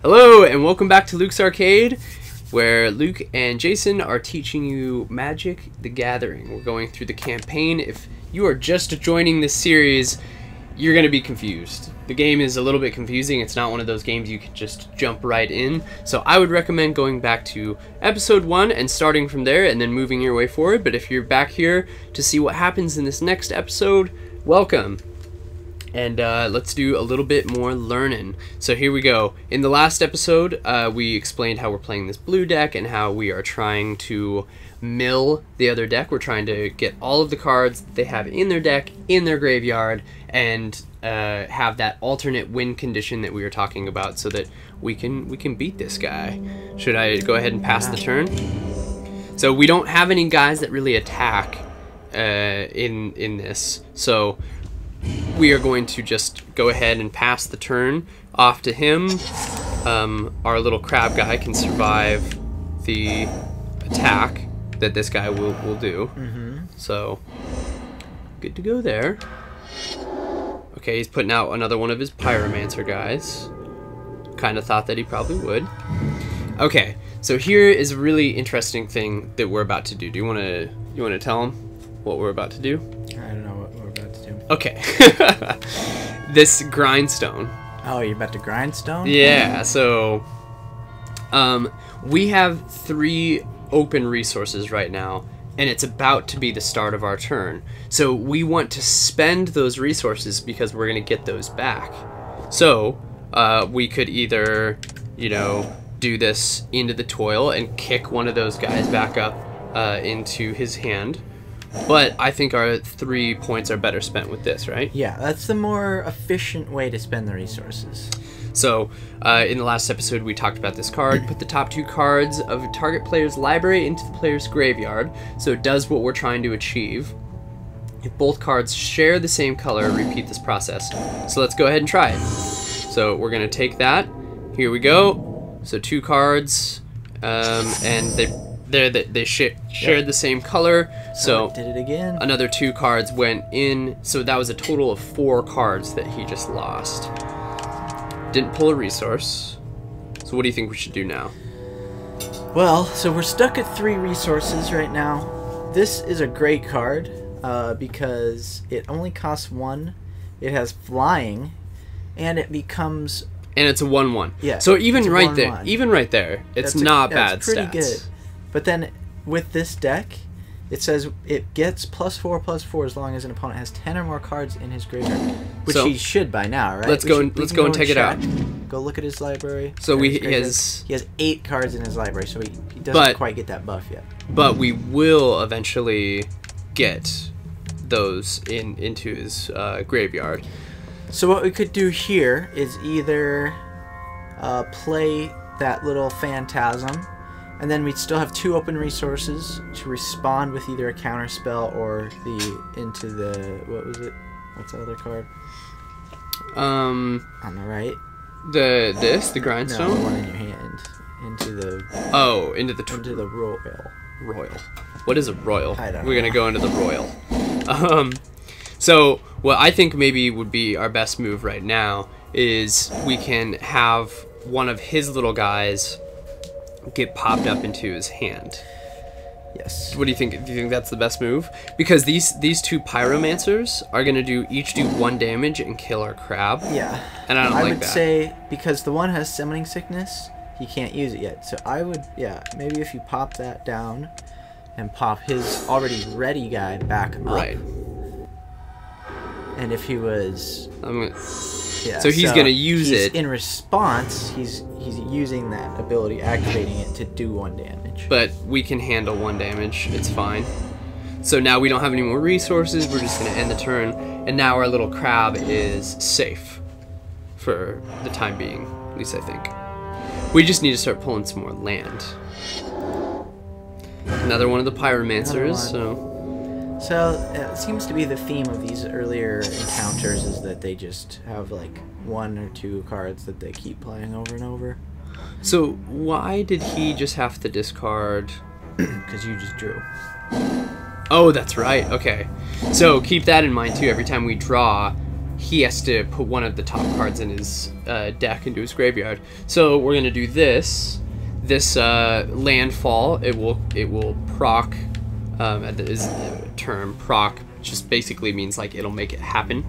Hello and welcome back to Luke's Arcade, where Luke and Jason are teaching you Magic the Gathering. We're going through the campaign. If you are just joining this series, you're going to be confused. The game is a little bit confusing. It's not one of those games you can just jump right in. So I would recommend going back to episode 1 and starting from there and then moving your way forward. But if you're back here to see what happens in this next episode, welcome. And let's do a little bit more learning. So here we go. In the last episode, we explained how we're playing this blue deck and how we are trying to mill the other deck. We're trying to get all of the cards that they have in their deck in their graveyard and have that alternate win condition that we were talking about, so that we can beat this guy. Should I go ahead and pass the turn? So we don't have any guys that really attack in this. So we are going to just go ahead and pass the turn off to him. Our little crab guy can survive the attack that this guy will do. So, good to go there. Okay, he's putting out another one of his Pyromancer guys. Kind of thought that he probably would. Okay, so here is a really interesting thing that we're about to do. Do you want to tell him what we're about to do? I don't know what we're about to do. Okay. This grindstone. Oh, you're about to grindstone? Yeah, so we have 3 open resources right now, and it's about to be the start of our turn. So we want to spend those resources because we're going to get those back. So we could either, do this into the toil and kick one of those guys back up into his hand. But I think our 3 points are better spent with this, right? Yeah, that's the more efficient way to spend the resources. So, in the last episode, we talked about this card. Put the top 2 cards of a target player's library into the player's graveyard. So it does what we're trying to achieve. If both cards share the same color, repeat this process. So let's go ahead and try it. So we're going to take that. Here we go. So 2 cards, and they shared the same color. So did it again. Another 2 cards went in. So that was a total of 4 cards that he just lost. Didn't pull a resource. So what do you think we should do now? Well, so we're stuck at 3 resources right now. This is a great card because it only costs 1. It has flying, and it becomes... And it's a 1/1. Yeah. So even right there, it's not bad that's pretty stats. Good. But then with this deck, it says it gets +4/+4 as long as an opponent has 10 or more cards in his graveyard, which he should by now, right? Let's go and take it out. Go look at his library. So he has 8 cards in his library, so he doesn't quite get that buff yet. But we will eventually get those into his graveyard. So what we could do here is either play that little Phantasm, and then we'd still have 2 open resources to respond with either a counter spell or into the, what was it? What's the other card? On the right. The grindstone? No, the one in your hand. Into the royal. What is a royal? I don't know. We're gonna go into the royal. So what I think maybe would be our best move right now is we can have one of his little guys get popped up into his hand. Yes. What do you think? Do you think that's the best move? Because these 2 Pyromancers are gonna each do 1 damage and kill our crab. Yeah. And I don't like that. I would say because the one has Summoning Sickness, he can't use it yet. So I would, maybe if you pop that down and pop his already ready guy back up. Right. And if he was... so he's going to use it. In response, he's using that ability, activating it to do 1 damage. But we can handle 1 damage. It's fine. So now we don't have any more resources. We're just going to end the turn. And now our little crab is safe for the time being. At least I think. We just need to start pulling some more land. Another one of the Pyromancers. So it seems to be the theme of these earlier encounters is that they just have like 1 or 2 cards that they keep playing over and over. So why did he just have to discard? Because you just drew. Oh, that's right. Okay. So keep that in mind too. Every time we draw, he has to put one of the top cards in his deck into his graveyard. So we're gonna do this landfall. It will proc. Is term proc just basically means like it'll make it happen.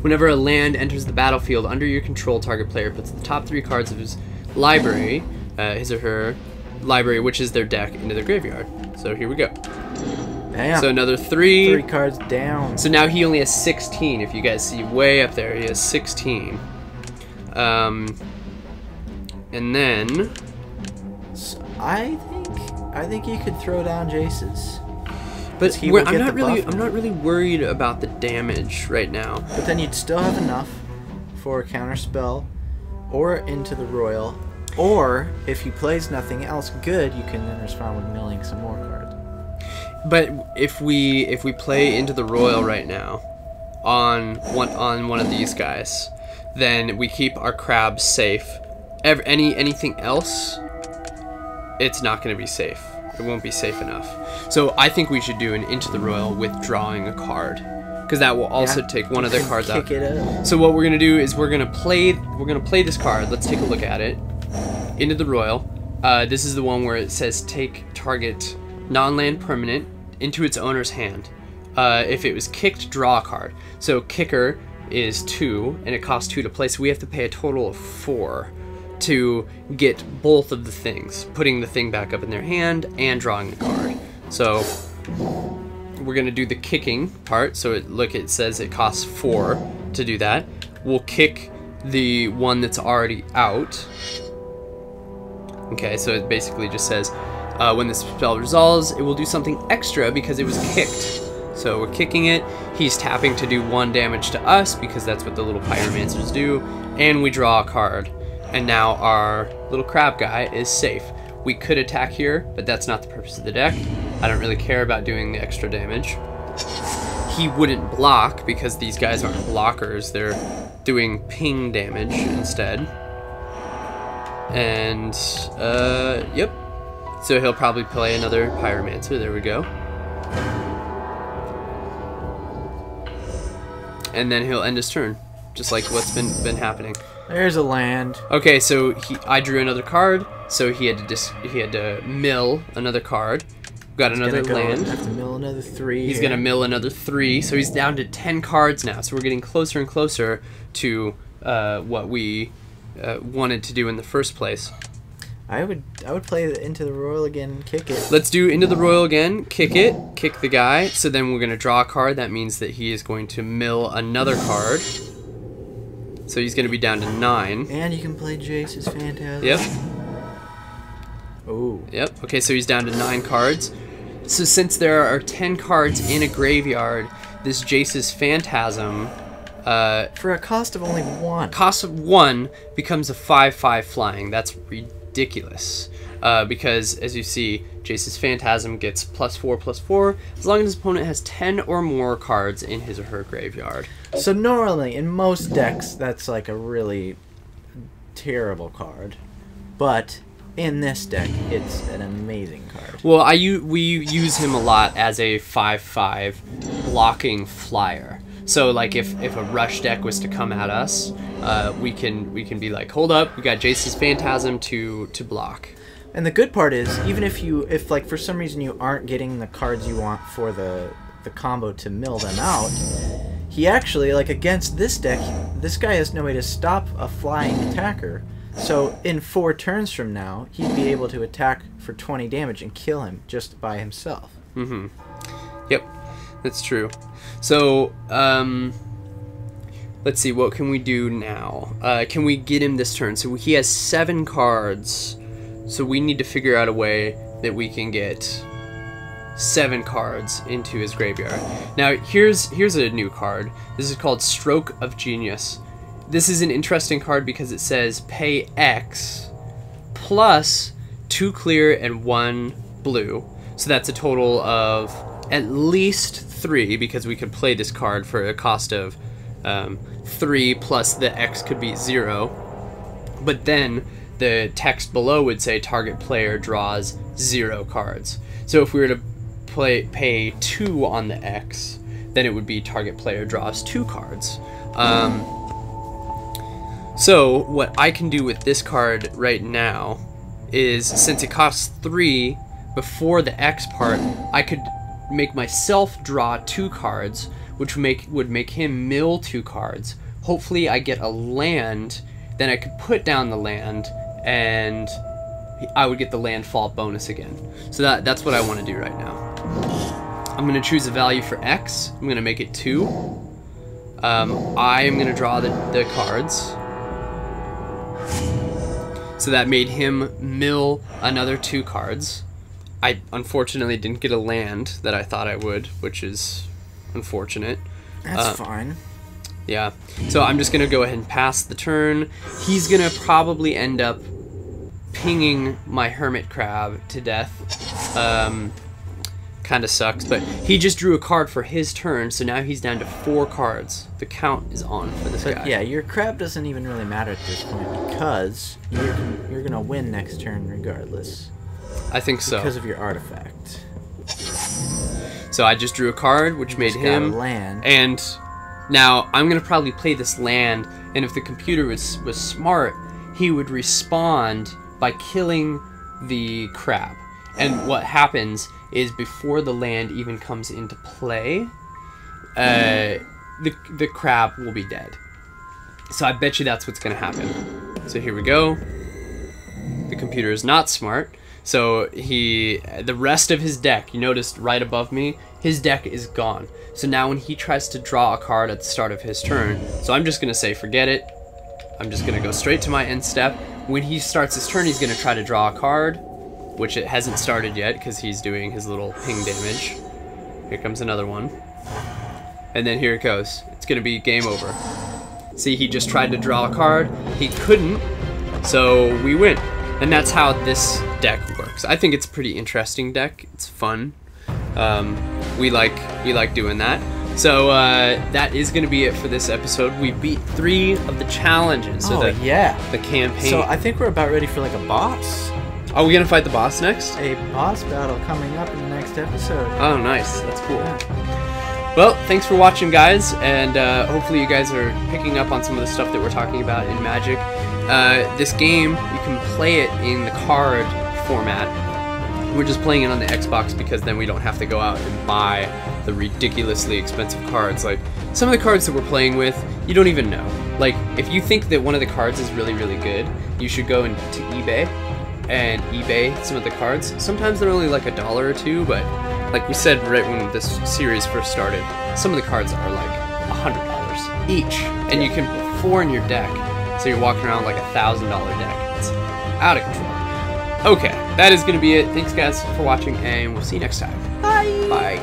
Whenever a land enters the battlefield under your control, target player puts the top 3 cards of his library, his or her library, which is their deck, into their graveyard. So here we go. Damn. So another 3. 3 cards down. So now he only has 16. If you guys see way up there, he has 16. And then So I think you could throw down Jace's. But He will I'm get not the really buff I'm not really worried about the damage right now. But then you'd still have enough for a counterspell or into the royal. Or if he plays nothing else good, you can then respond with milling some more cards. But if we play into the royal right now on one of these guys, then we keep our crabs safe. Anything else, it's not going to be safe. It won't be safe enough. So I think we should do an into the royal with drawing a card, because that will also take one of their cards out. So what we're gonna do is we're gonna play this card. Let's take a look at it. Into the royal. This is the one where it says take target non-land permanent into its owner's hand. If it was kicked, draw a card. So kicker is 2, and it costs 2 to play. So we have to pay a total of 4 to get both of the things, putting the thing back up in their hand and drawing the card. So we're gonna do the kicking part. So it says it costs 4 to do that. We'll kick the one that's already out. Okay, so it basically just says when the spell resolves, it will do something extra because it was kicked. So we're kicking it. He's tapping to do 1 damage to us because that's what the little pyromancers do, and we draw a card. And now our little crab guy is safe. We could attack here, but that's not the purpose of the deck. I don't really care about doing the extra damage. He wouldn't block because these guys aren't blockers. They're doing ping damage instead. And, yep. So he'll probably play another pyromancer. There we go. And then he'll end his turn, just like what's been happening. There's a land. Okay, so I drew another card, so he had to mill another card. Got another land. Have to mill another 3. He's gonna mill another 3, so he's down to 10 cards now. So we're getting closer and closer to what we wanted to do in the first place. I would play into the royal again and kick it. Let's do into the royal again, kick it, kick the guy. So then we're gonna draw a card. That means that he is going to mill another card. So he's gonna be down to 9. And you can play Jace's Phantasm. Yep. Oh. Yep. Okay, so he's down to 9 cards. So since there are 10 cards in a graveyard, this Jace's Phantasm, for a cost of only 1. Cost of 1 becomes a 5/5 flying. That's ridiculous. Because as you see, Jace's Phantasm gets +4/+4 as long as his opponent has 10 or more cards in his or her graveyard. So normally in most decks that's like a really terrible card, but in this deck it's an amazing card. Well, we use him a lot as a 5/5 blocking flyer. So like if a rush deck was to come at us, we can be like, hold up, we got Jace's Phantasm to block. And the good part is, even if like for some reason you aren't getting the cards you want for the combo to mill them out, he actually, like against this deck, this guy has no way to stop a flying attacker. So in 4 turns from now, he'd be able to attack for 20 damage and kill him just by himself. Mm-hmm. Yep, that's true. So, let's see, what can we do now? Can we get him this turn? So he has 7 cards. So we need to figure out a way that we can get 7 cards into his graveyard. Now, here's a new card. This is called Stroke of Genius. This is an interesting card because it says pay X plus 2 clear and 1 blue. So that's a total of at least 3, because we could play this card for a cost of 3 plus the X could be 0. But then the text below would say target player draws 0 cards. So if we were to pay 2 on the X, then it would be target player draws 2 cards. So what I can do with this card right now is, since it costs 3 before the X part, I could make myself draw 2 cards, which would make him mill 2 cards. Hopefully I get a land, then I could put down the land, and I would get the landfall bonus again. So that's what I want to do right now. I'm going to choose a value for X. I'm going to make it 2. I am going to draw the cards. So that made him mill another 2 cards. I unfortunately didn't get a land that I thought I would, which is unfortunate. That's fine. Yeah. So I'm just going to go ahead and pass the turn. He's going to probably end up pinging my hermit crab to death. Kind of sucks, but he just drew a card for his turn, so now he's down to 4 cards. The count is on for this guy. Yeah, your crab doesn't even really matter at this point, because you're gonna win next turn regardless. I think so. Because of your artifact. So I just drew a card, which made him land. And now I'm gonna probably play this land, and if the computer was smart, he would respond by killing the crab. And what happens is, before the land even comes into play, the crab will be dead. So I bet you that's what's going to happen. So here we go. The computer is not smart. So the rest of his deck, you noticed right above me, his deck is gone. So now when he tries to draw a card at the start of his turn, so I'm just going to say forget it. I'm just going to go straight to my end step. When he starts his turn, he's going to try to draw a card, which it hasn't started yet because he's doing his little ping damage. Here comes another one. And then here it goes. It's going to be game over. See, he just tried to draw a card. He couldn't, so we win. And that's how this deck works. I think it's a pretty interesting deck. It's fun. We like doing that. So that is going to be it for this episode. We beat 3 of the challenges. So the campaign. So I think we're about ready for like a boss. Are we going to fight the boss next? A boss battle coming up in the next episode. Oh, nice. That's cool. Well, thanks for watching, guys, and hopefully you guys are picking up on some of the stuff that we're talking about in Magic. This game, you can play it in the card format. We're just playing it on the Xbox because then we don't have to go out and buy the ridiculously expensive cards. Like, some of the cards that we're playing with, you don't even know. Like, if you think that one of the cards is really, really good, you should go into eBay and eBay some of the cards. Sometimes they're only like $1 or $2, but like we said right when this series first started, some of the cards are like $100 each, and you can put 4 in your deck, so you're walking around like $1,000 deck. It's out of control. Okay, that is going to be it. Thanks guys for watching, and we'll see you next time. Bye. Bye.